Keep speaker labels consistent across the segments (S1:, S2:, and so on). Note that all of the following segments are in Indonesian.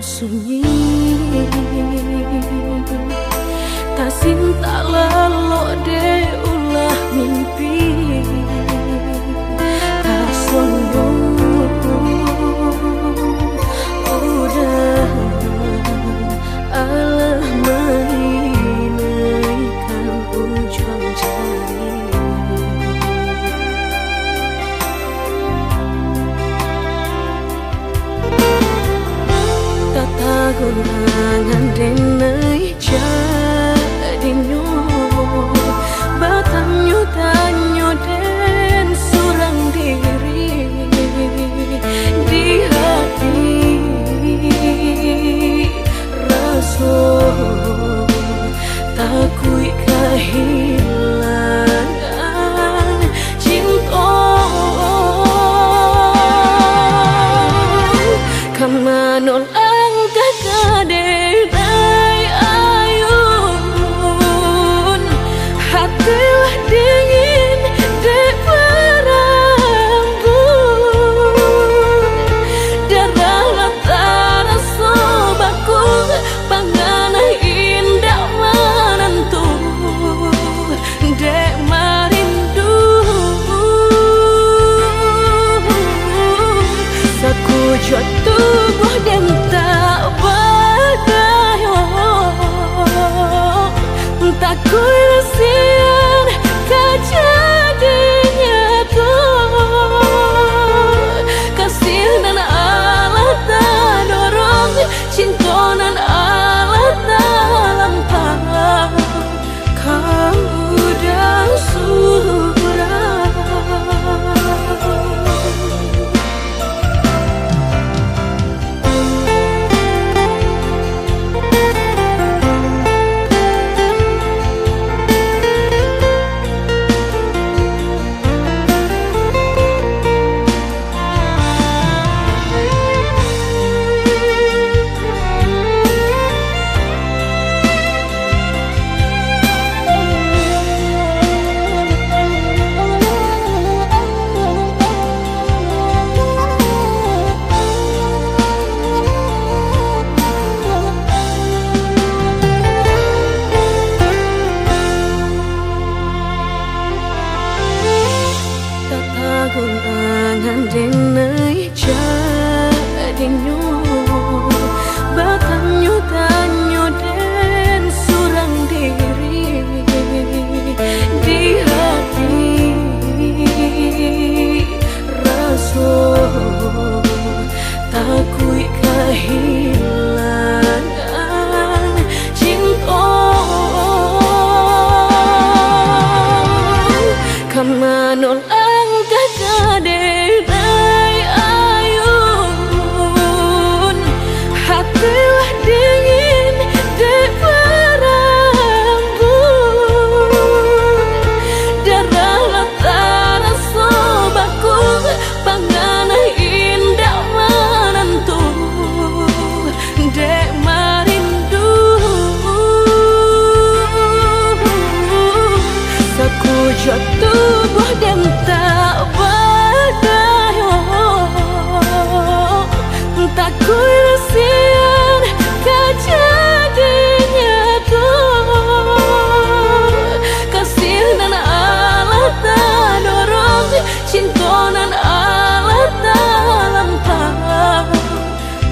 S1: sunyi, tak cinta lelo de ulah mimpi, tak sombong udah alah mainkan ujung jari. Gulangan denai jadinyo batanyo tanyo den surang diri di hati raso takui kehilangan cinta kamanol kadai ayun hatilah dingin dek berambut darah latara sobaku pangana indah menentu dek marindu sakujud tubuh dan tak tak kuilasian kejadinya tuh kasih dan Allah tak dorong cinta dan Allah tak lampau kamu dah surah. Gulangan denai jadinyo batanyo tanyo den surang diri di hati raso takui kehilangan cinta kamanol kadai ayun hatilah dingin dek berambut darah latara sobaku pangana indah menentu dek marindu sakujud tubuh dan tak tak kuilasian kejadinya tuh kasih dan Allah tak dorong cinta dan Allah tak lampau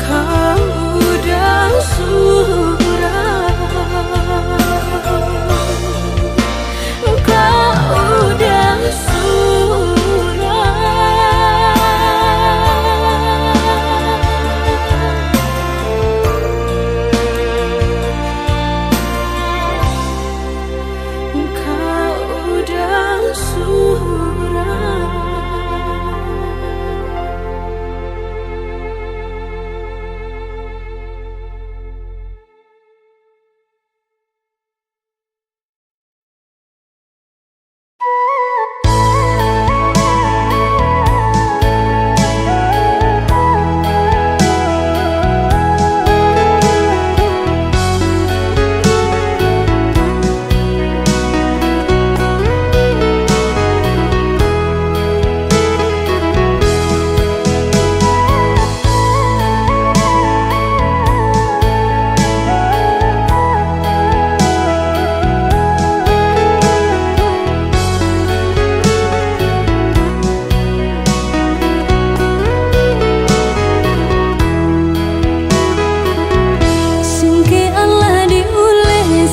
S1: kamu dah surah kau dah surah.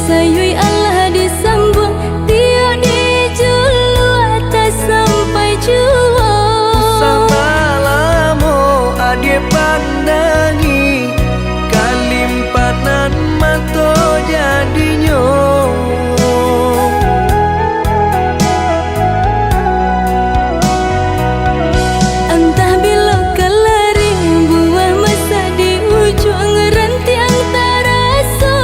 S1: sayui Allah disambung Tio dijulu atas sampai jua
S2: Sama lamo ade pandangi Kalimpanan mato jadinya
S1: Entah bila kelaring buah masa di ujung rantiang taraso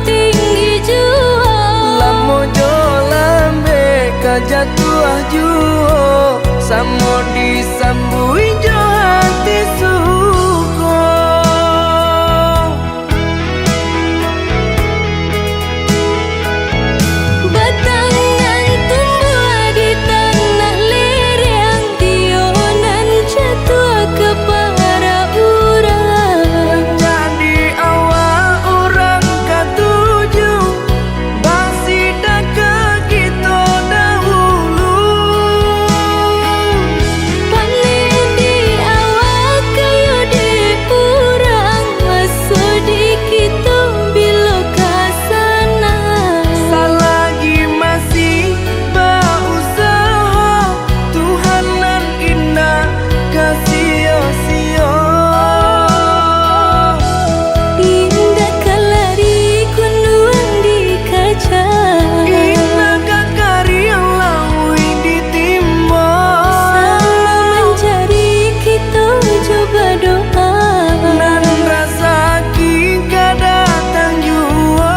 S1: tinggi jua
S2: Lamo jo lambe kajatuh juo Samo disambui jo hati suko
S1: Batangan tumbuh di tanah lereng Tionan jatuh ke para urang
S2: Jadi awal orang ketujuh Basi dah ke kita dahulu
S1: Panen di awal kayu di urang Masuk di kita bila kasana
S2: Selagi masih berusaha Tuhanan indah kasih-sia
S1: Indah kalari kunduang di kaca
S2: Indah kakari yang lawi ditimba
S1: Sama mencari kita coba doa
S2: Dan rasa kita datang jua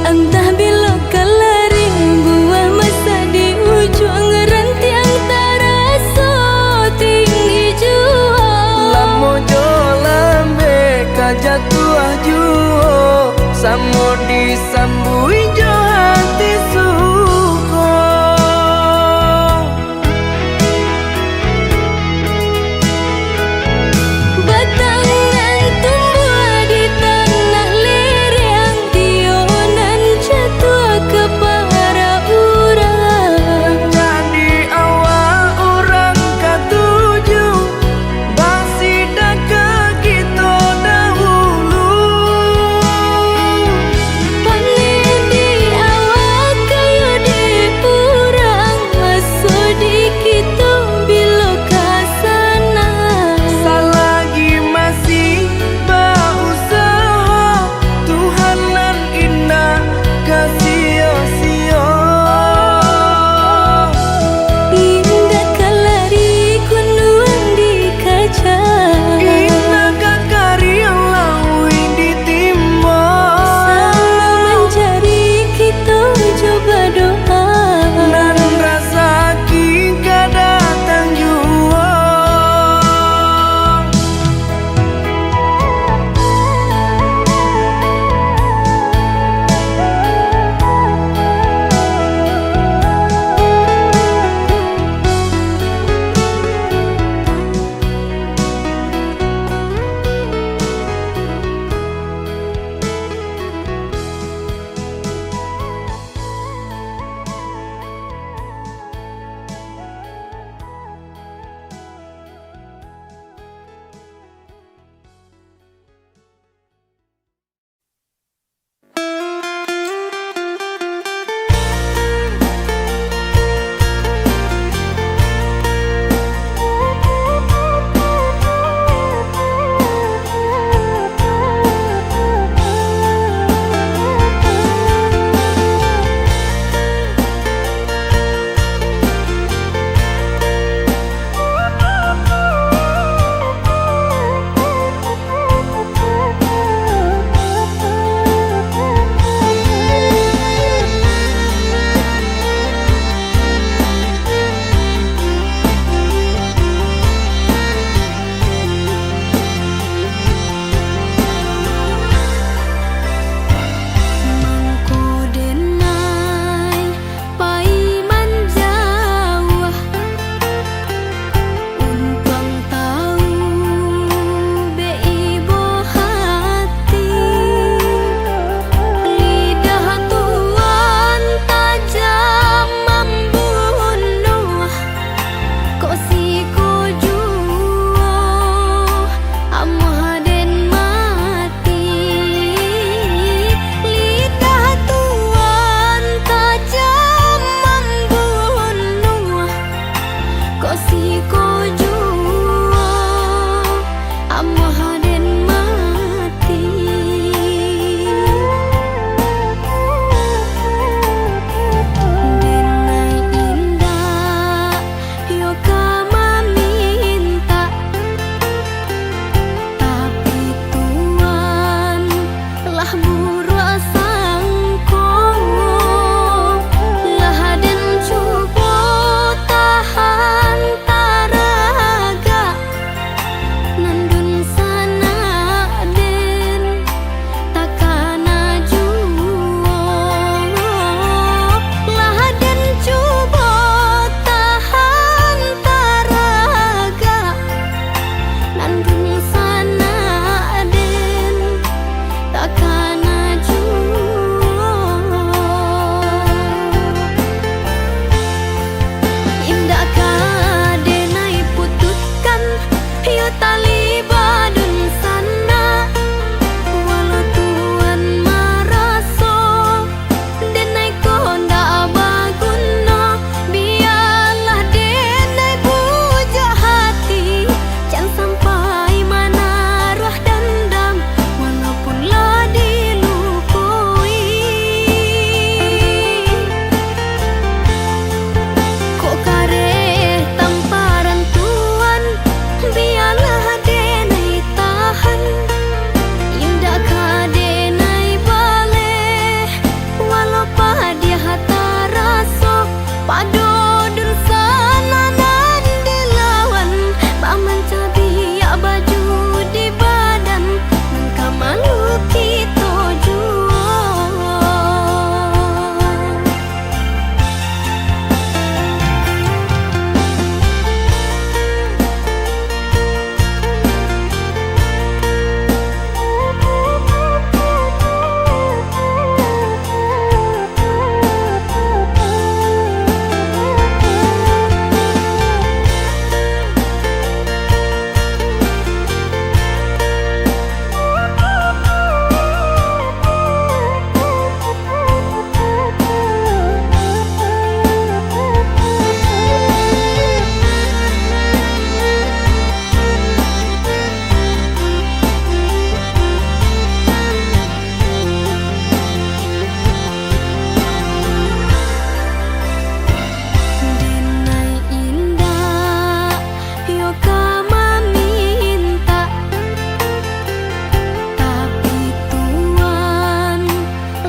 S1: Entah bila kelaring buah masa di ujung rantiang taraso tinggi jua
S2: Lamo jo lambe kajatuh juo Samo disambui jo hati suko
S1: Batangan tumbuh di tanah lereng Tionan jatuh ke para urang
S2: Jadi awal orang ketujuh Basi dah ke kita dahulu
S1: Panen di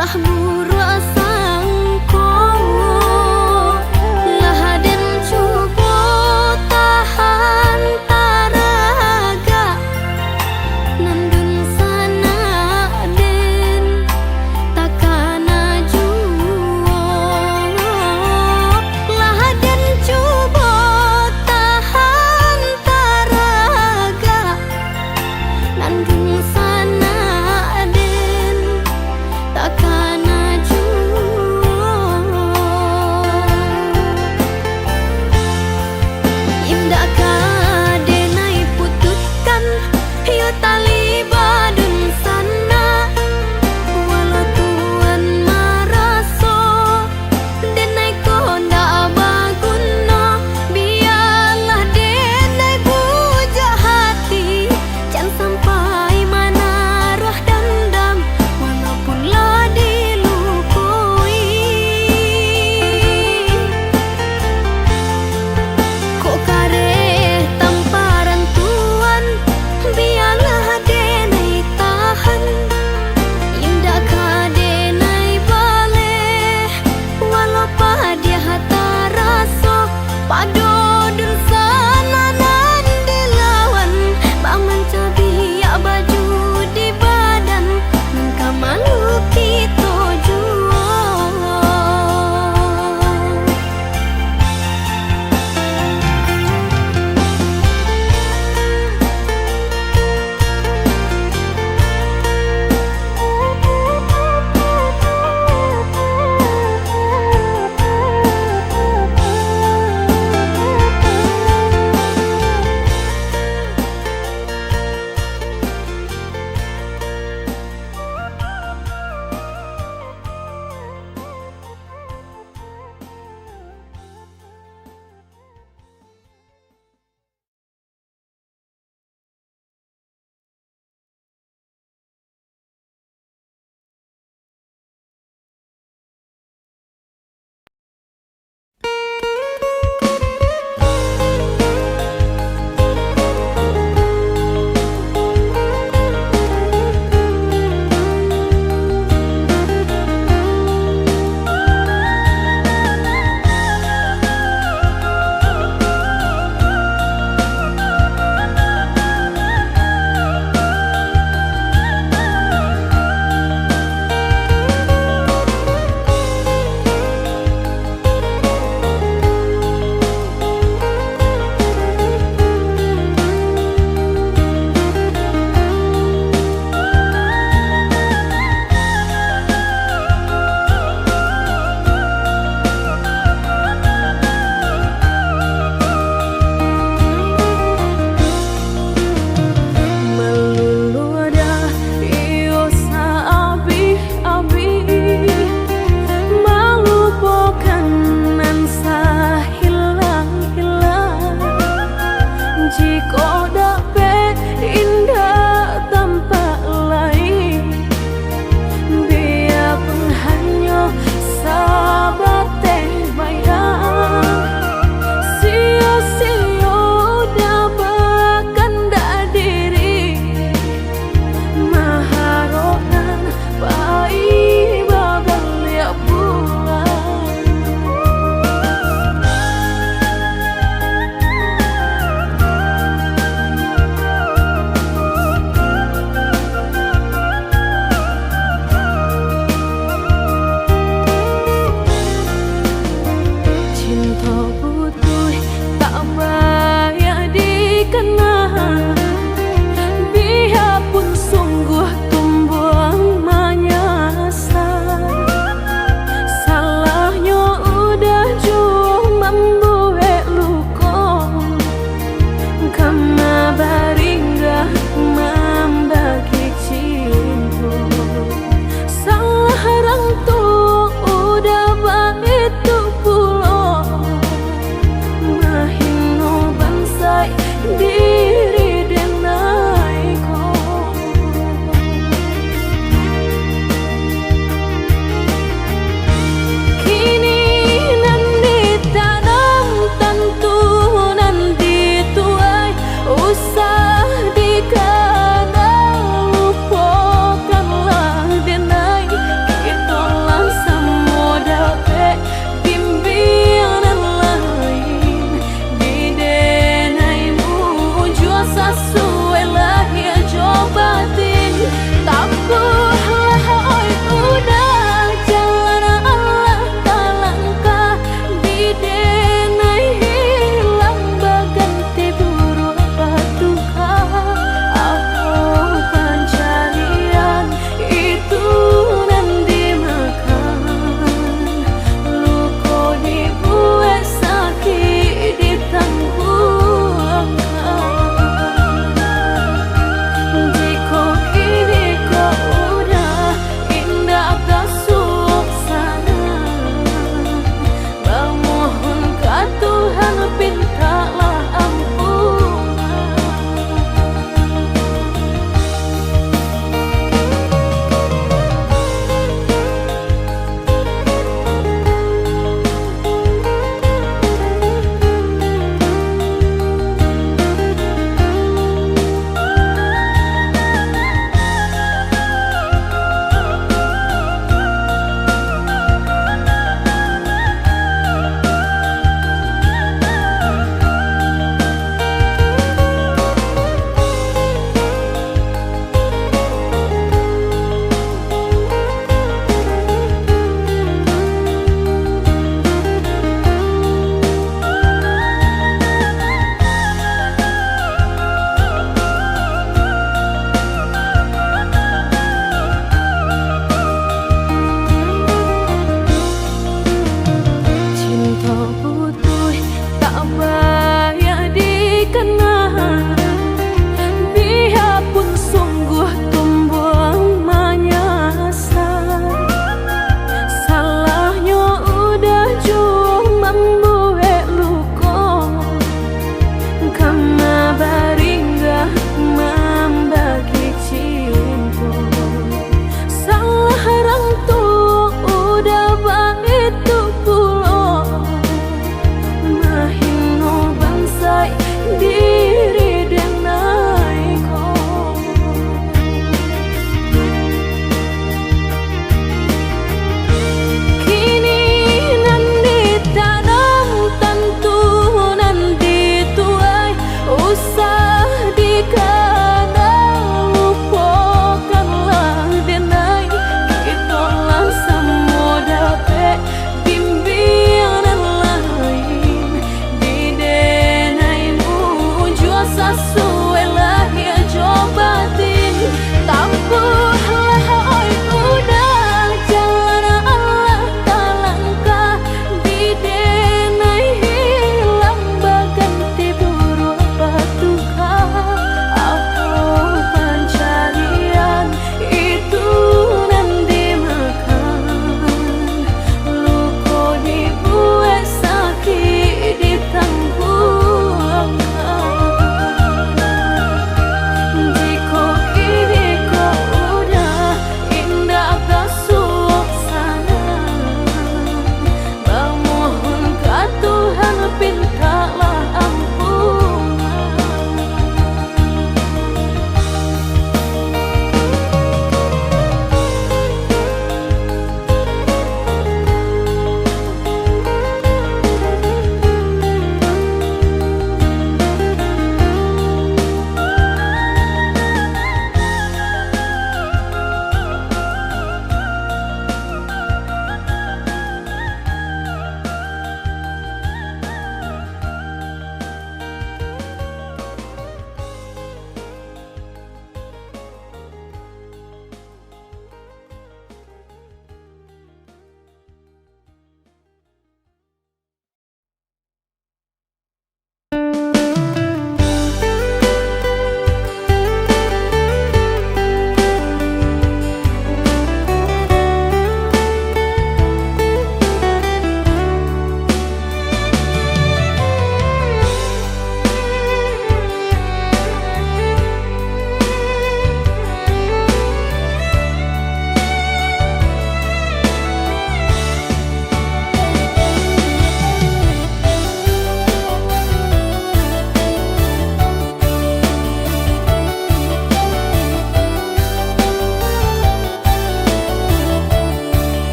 S1: lah buruk sangko lah den coba tahan taraga nandun sana den takana juo lah den coba tahan taraga nandun sana den takana juo indah kadenai putuskan yo tali badun sana walau tuan maraso denai konda baguna biarlah denai buja hati jangan sampai mana roh dendam walaupun lah di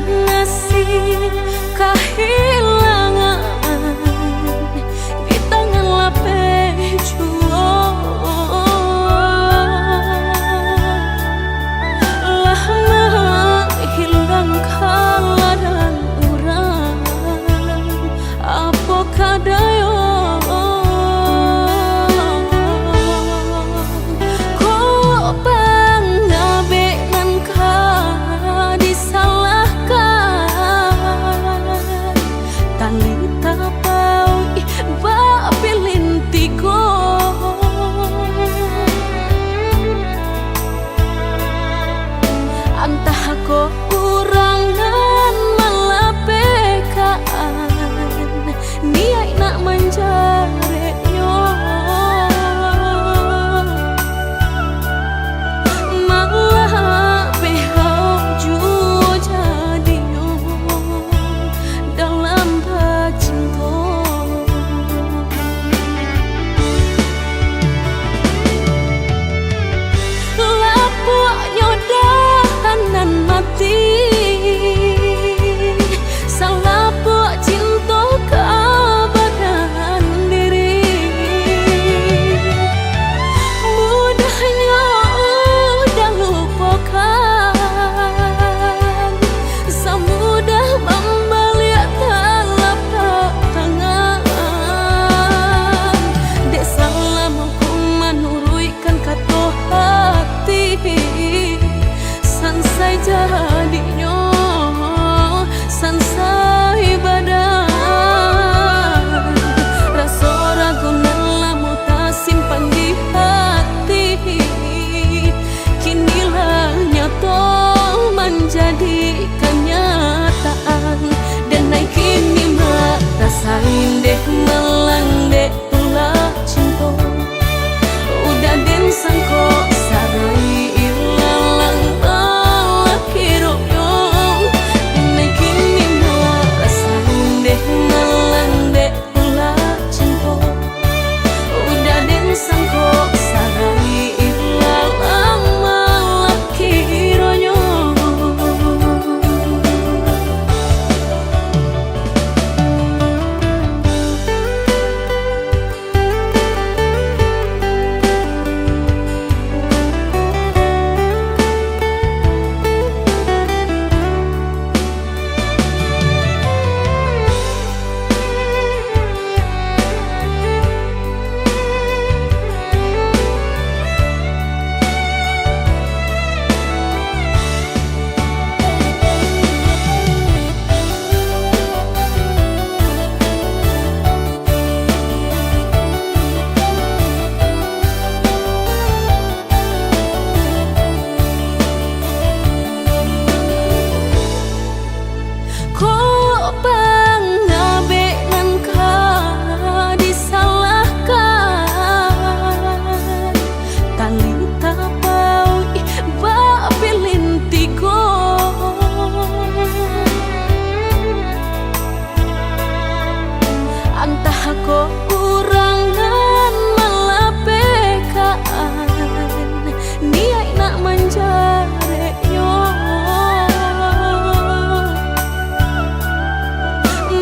S1: ngasih kehilangan di tangan lapeh lah menghilangkan dan urang apa kadayo ko urangan malapekaan niai nak menjare yo malah behau juo jadi yo dalam bacinto lapuk nyodahanan mati salah buat cinta keabadian diri mudahnya udah lupakan semudah membalik telapak tangan dek salah mampu menurutkan kata hati sansai jadinya sansai badan rasa ragu lamu tak simpan di hati kinilah nyata menjadi kenyataan dan naik kini mak rasain deh melang deh ulah cinta udah den sangko sarai ko urangan malapekaan niai nak menjare yo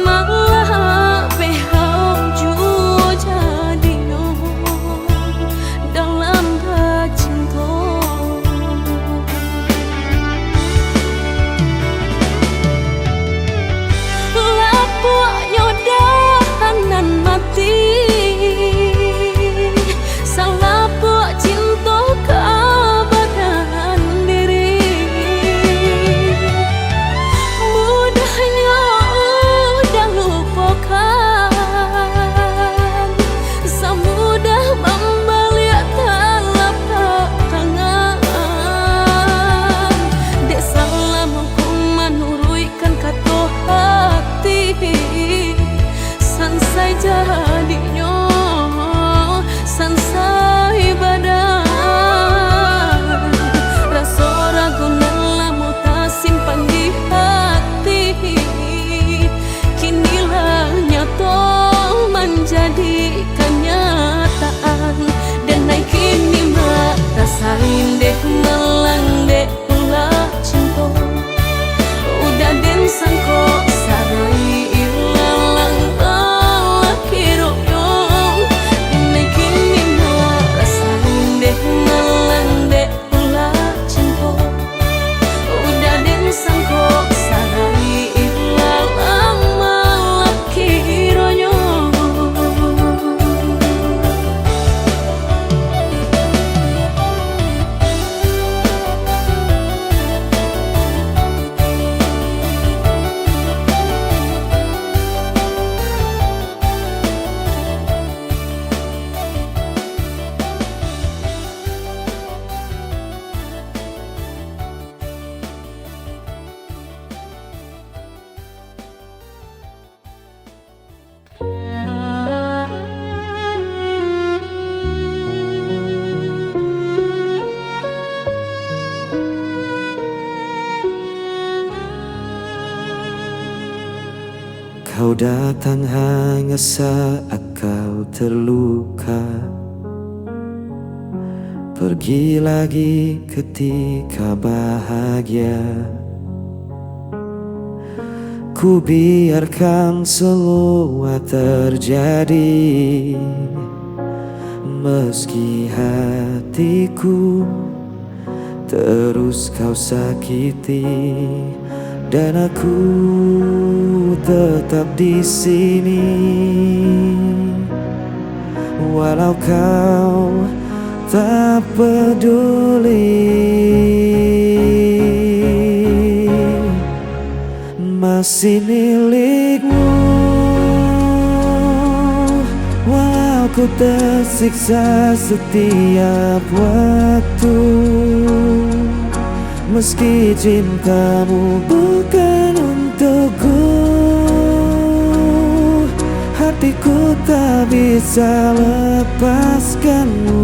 S1: malah behau juo jadi yo dalam bacinto lapuk nyodahanan mati salah buat cinta keabadian diri mudahnya udah lupakan semudah membalik telapak tangan dek salah mampu menurutkan kata hati sansai jadinya sansai badan rasa ragu lamu tak simpan di hati kinilah nyata menjadi kenyataan dan naik kini mak rasain deh melang deh ulah cinta udah deh
S3: datang hanya saat kau terluka, pergi lagi ketika bahagia. Ku biarkan semua terjadi, meski hatiku terus kau sakiti, dan aku tetap di sini. Walau kau tak peduli, masih milikmu. Walau ku tersiksa setiap waktu, meski cintamu bukan untukku, hatiku tak bisa lepaskanmu.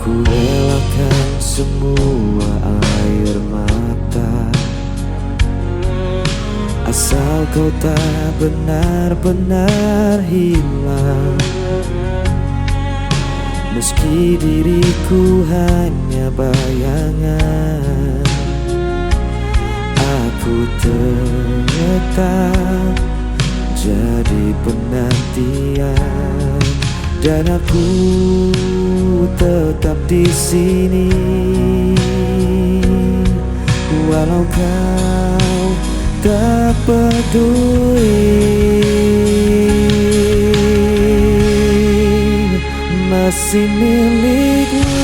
S3: Ku relakan semua air mata, asal kau tak benar-benar hilang. Meski diriku hanya bayangan, aku tetap jadi penantian, dan aku tetap di sini. Walau kau tak peduli, masih milikmu.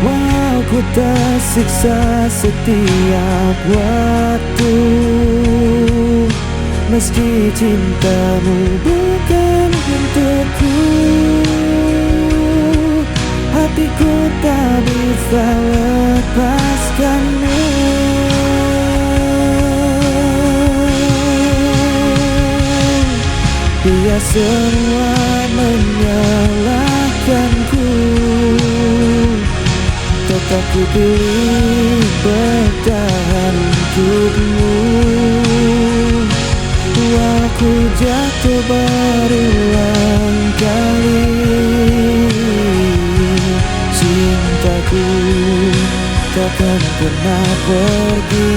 S3: Walau ku tersiksa setiap waktu, meski cintamu bukan untukku, hatiku tak bisa lepaskanmu. Biar semua menyalahkanku, tetap ku pilih bertahan untukmu. Walau jatuh berulang kali, cintaku takkan pernah pergi.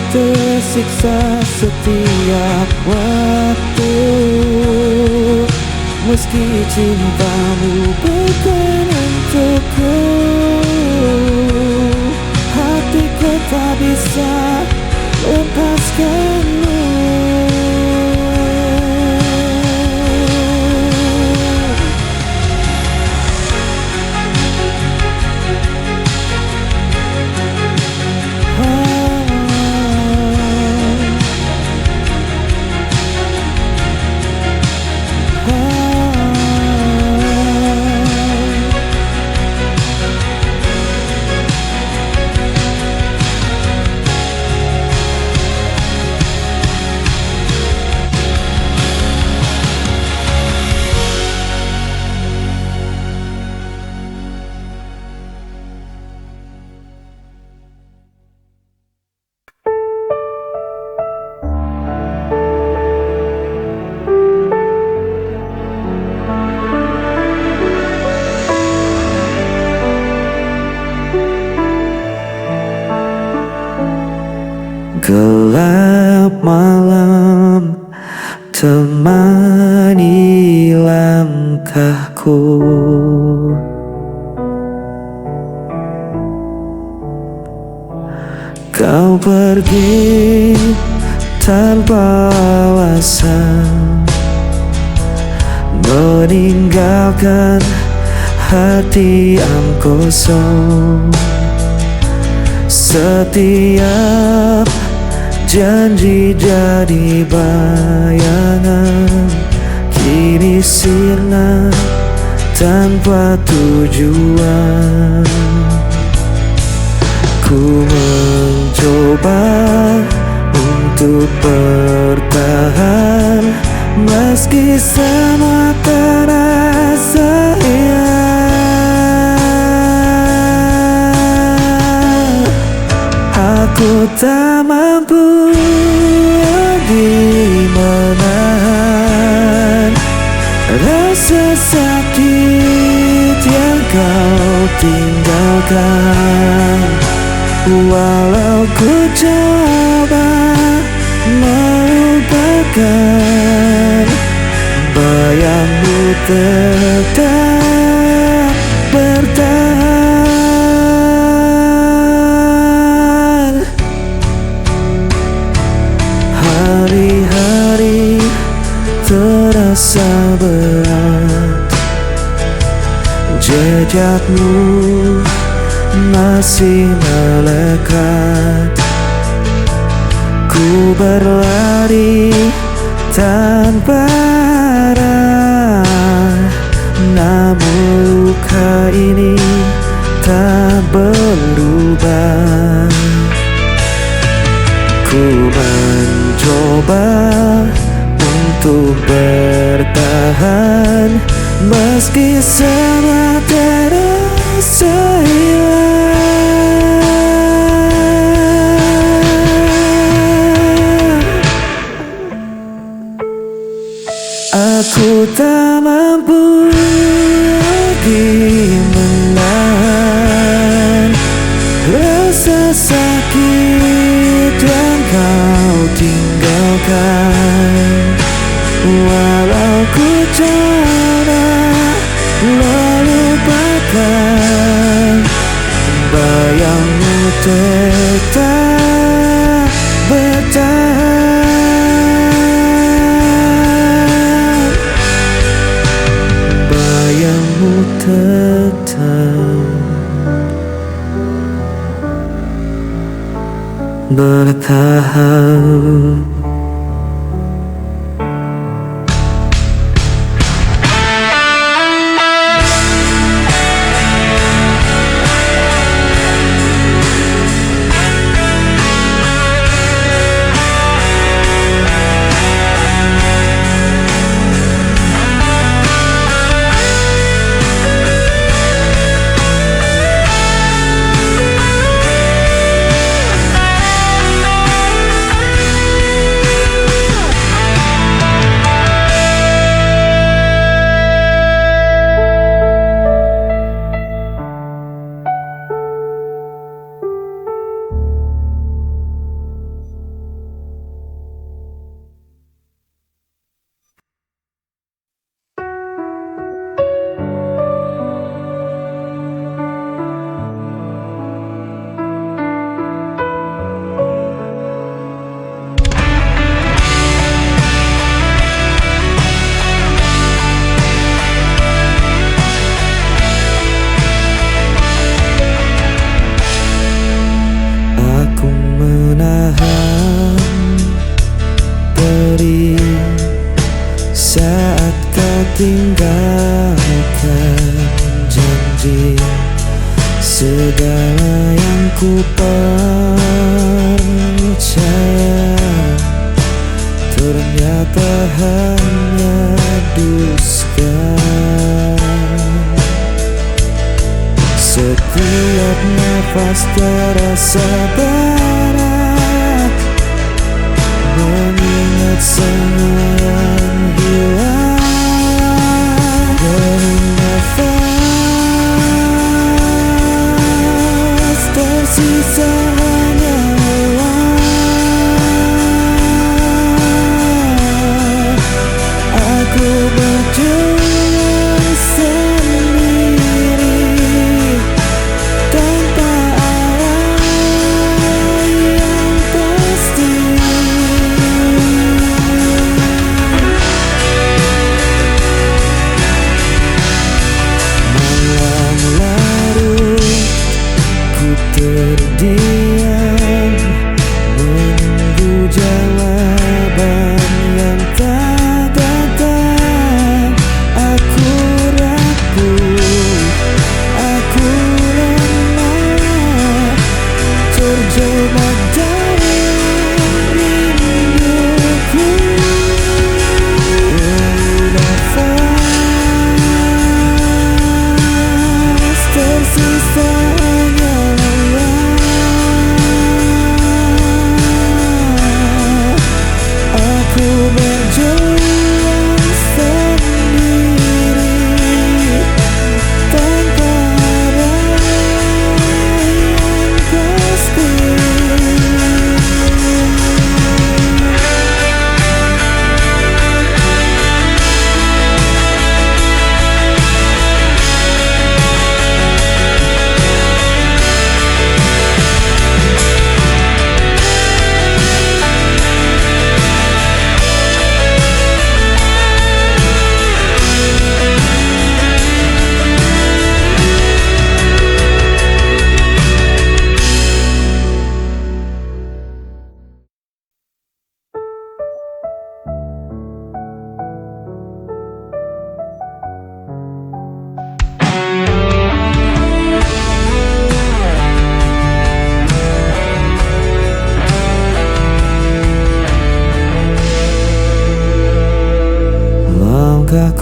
S3: Tersiksa setiap waktu, meski cintamu bukan untukku, hatiku tak bisa lepaskanmu. Gelap malam temani langkahku, kau pergi tanpa alasan, meninggalkan hati yang kosong. Setiap janji jadi bayangan, kini sirna tanpa tujuan. Ku mencoba untuk bertahan, meski semua terasa hilang. Aku tak mampu lagi menahan rasa sakit yang kau tinggalkan. Walau ku coba melupakan, bayangmu tetap bertahan. Hari-hari terasa berat, jejakmu masih melekat. Ku berlari tanpa arah, namun luka ini tak berubah. Ku mencoba untuk bertahan, meski semua terasa hilang. Aku tak mampu lagi menahan rasa sakit yang kau tinggalkan. Walau ku coba melupakan, bayangmu tetap bertahan. Bayangmu tetap bertahan. Saat kau tinggalkan janji, segala yang ku percaya ternyata hanya dusta. Setiap nafas terasa berat, mengingat semua yang hilang. Dari nafas tersisa hanya lelah. Aku berjuang sendiri tanpa arah yang pasti.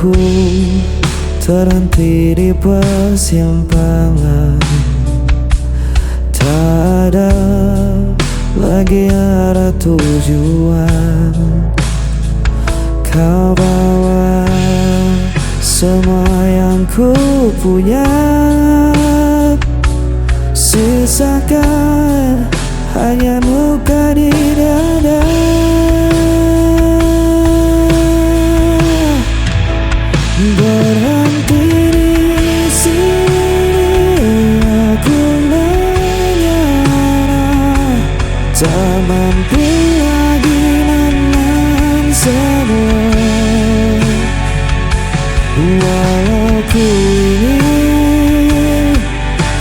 S3: Aku terhenti di persimpangan, tak ada lagi arah tujuan. Kau bawa semua yang ku punya, sisakan hanya luka di dada. Berhenti di sini, aku menyerah, tak mampu lagi menahan semua. Walau ku ingin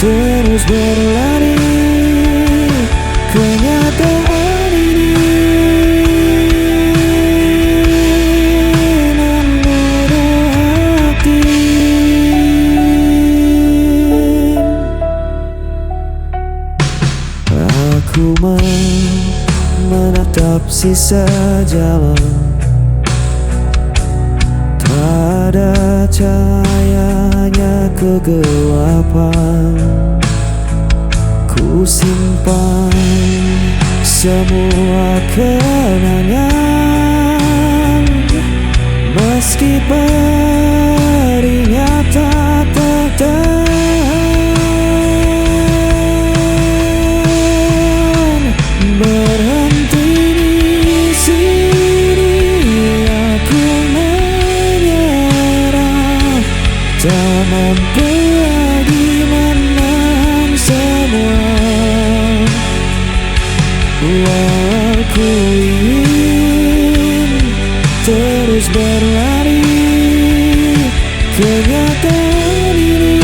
S3: terus berlari, kenyataan ini aku menatap sisa jalan, tak ada cahayanya kegelapan. Ku simpan semua kenangan, meski perihnya tak tertahan. Berhenti di sini, aku menyerah, tak mampu lagi menahan semua. Walau ku ingin terus berlari, kenyataan ini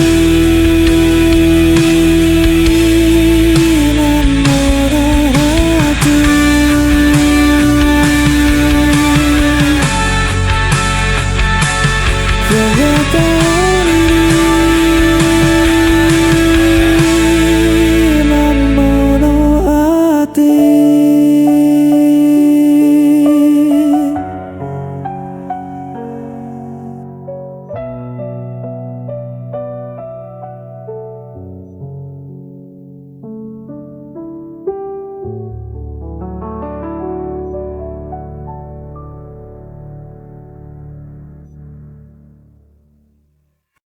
S3: kenyataan.